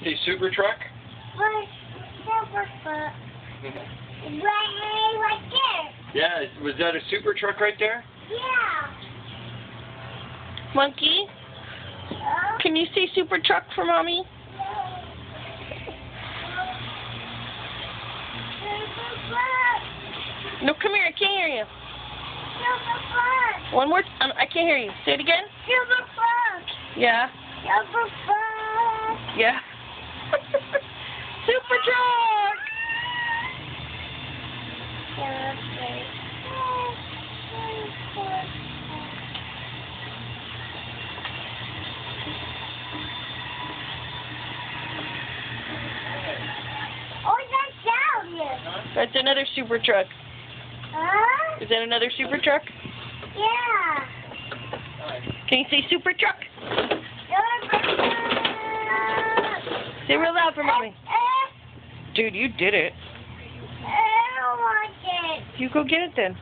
say super truck? Super truck. Right there. Yeah, was that a super truck right there? Yeah. Monkey, can you say super truck for mommy? Super truck. No, come here. I can't hear you. Super truck. One more. I can't hear you. Say it again. Super truck. Yeah. Super truck. Yeah. Super truck. Oh, that's down here. That's another super truck. Huh? Is that another super truck? Yeah. Can you say super truck? Super truck. Say it real loud for mommy. Dude, you did it. I don't want it. You go get it then.